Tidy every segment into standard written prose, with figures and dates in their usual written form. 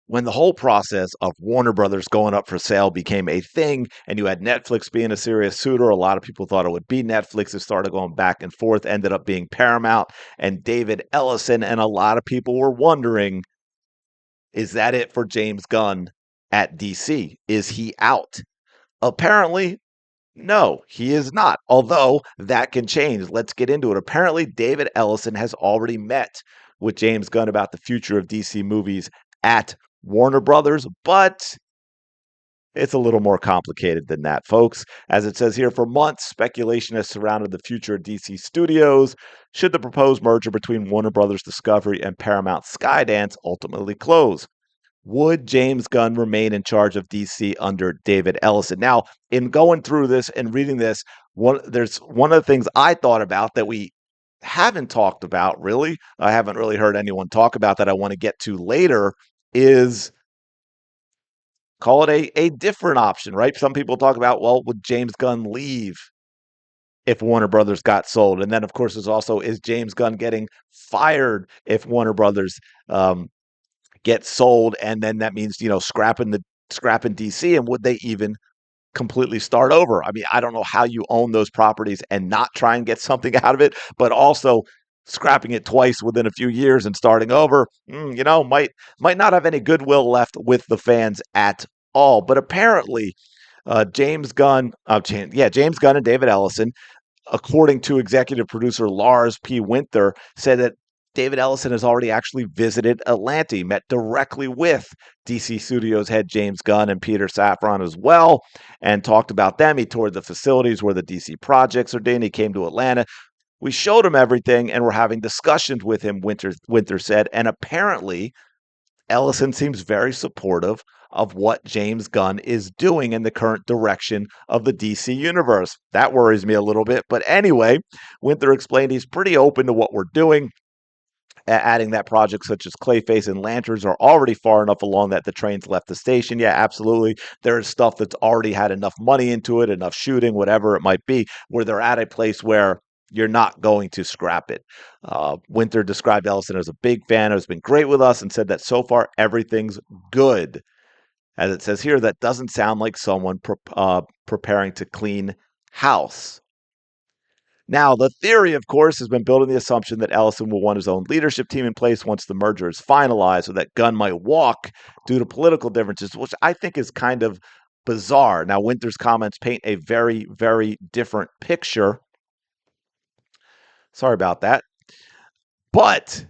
when the whole process of Warner Brothers going up for sale became a thing, and you had Netflix being a serious suitor, a lot of people thought it would be Netflix. It started going back and forth, ended up being Paramount and David Ellison, and a lot of people were wondering, is that it for James Gunn at DC? Is he out? Apparently, no, he is not. Although that can change. Let's get into it. Apparently, David Ellison has already met with James Gunn about the future of DC movies at Warner Brothers, but it's a little more complicated than that, folks. As it says here, for months, speculation has surrounded the future of DC Studios should the proposed merger between Warner Brothers Discovery and Paramount Skydance ultimately close. Would James Gunn remain in charge of DC under David Ellison? Now, in going through this and reading this, there's one of the things I thought about that we haven't talked about really. I haven't really heard anyone talk about that I want to get to later is call it a different option, right? Some people talk about, well, would James Gunn leave if Warner Brothers got sold? And then, of course, there's also, is James Gunn getting fired if Warner Brothers get sold? And then that means, scrapping DC, and would they even completely start over? I mean, I don't know how you own those properties and not try and get something out of it, but also scrapping it twice within a few years and starting over, might not have any goodwill left with the fans at all. But apparently, James Gunn, James Gunn and David Ellison, according to executive producer Lars P. Winter, said that David Ellison has already actually visited Atlanta, met directly with DC Studios head James Gunn and Peter Safran as well, and talked about them. He toured the facilities where the DC projects are doing. He came to Atlanta. We showed him everything, and we're having discussions with him, Winter said. And apparently, Ellison seems very supportive of what James Gunn is doing in the current direction of the DC universe. That worries me a little bit. But anyway, Winter explained he's pretty open to what we're doing, adding that projects such as Clayface and Lanterns are already far enough along that the train's left the station. Yeah, absolutely. There is stuff that's already had enough money into it, enough shooting, whatever it might be, where they're at a place where you're not going to scrap it. Winter described Ellison as a big fan, has been great with us, and said that so far everything's good. As it says here, that doesn't sound like someone preparing to clean house. Now, the theory, of course, has been built on the assumption that Ellison will want his own leadership team in place once the merger is finalized, so that Gunn might walk due to political differences, which I think is kind of bizarre. Now, Winter's comments paint a very, very different picture. Sorry about that. But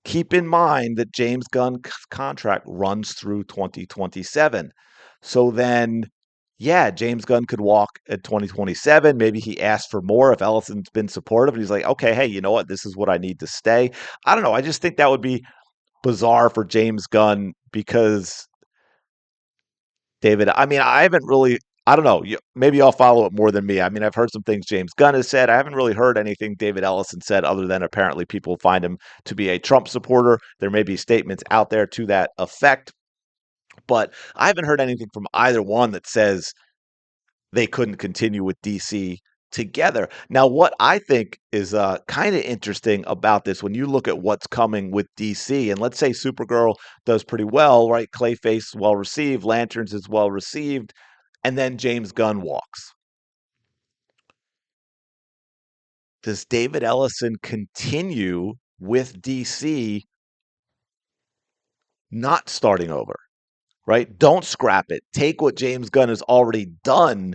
keep in mind that James Gunn's contract runs through 2027. So then, yeah, James Gunn could walk at 2027. Maybe he asked for more if Ellison's been supportive and he's like, okay, hey, you know what? This is what I need to stay. I don't know. I just think that would be bizarre for James Gunn because David, I mean, I haven't really, I don't know. Maybe y'all follow it more than me. I mean, I've heard some things James Gunn has said. I haven't really heard anything David Ellison said other than apparently people find him to be a Trump supporter. There may be statements out there to that effect, but I haven't heard anything from either one that says they couldn't continue with DC together. Now, what I think is kind of interesting about this, when you look at what's coming with DC, and let's say Supergirl does pretty well, right? Clayface is well received, Lanterns is well received, and then James Gunn walks. Does David Ellison continue with DC not starting over, right? Don't scrap it. Take what James Gunn has already done,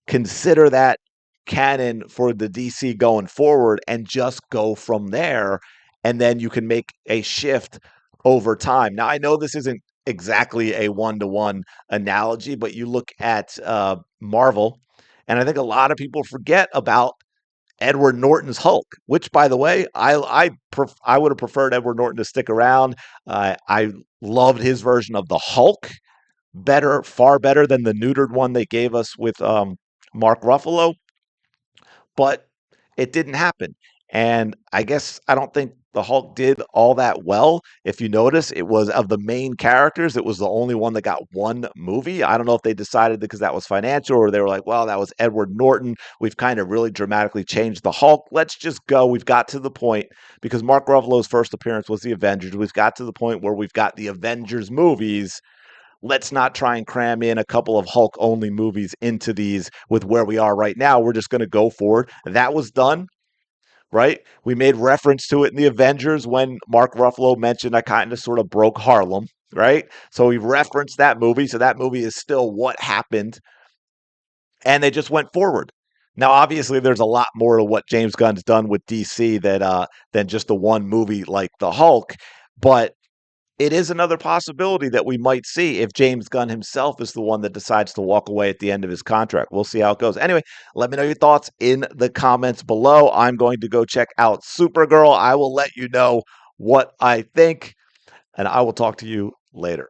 consider that canon for the DC going forward, and just go from there. And then you can make a shift over time. Now, I know this isn't exactly a one-to-one analogy, but you look at Marvel, and I think a lot of people forget about Edward Norton's Hulk, which, by the way, I would have preferred Edward Norton to stick around. I loved his version of the Hulk better, far better than the neutered one they gave us with Mark Ruffalo, but it didn't happen. And I guess I don't think the Hulk did all that well. If you notice, it was of the main characters, it was the only one that got one movie. I don't know if they decided because that was financial or they were like, well, that was Edward Norton. We've kind of really dramatically changed the Hulk. Let's just go. We've got to the point because Mark Ruffalo's first appearance was the Avengers. We've got to the point where we've got the Avengers movies. Let's not try and cram in a couple of Hulk only movies into these with where we are right now. We're just going to go forward. That was done, right? We made reference to it in the Avengers when Mark Ruffalo mentioned I kind of sort of broke Harlem, right? So we referenced that movie. So that movie is still what happened, and they just went forward. Now, obviously, there's a lot more to what James Gunn's done with DC than just the one movie like the Hulk, but it is another possibility that we might see if James Gunn himself is the one that decides to walk away at the end of his contract. We'll see how it goes. Anyway, let me know your thoughts in the comments below. I'm going to go check out Supergirl. I will let you know what I think, and I will talk to you later.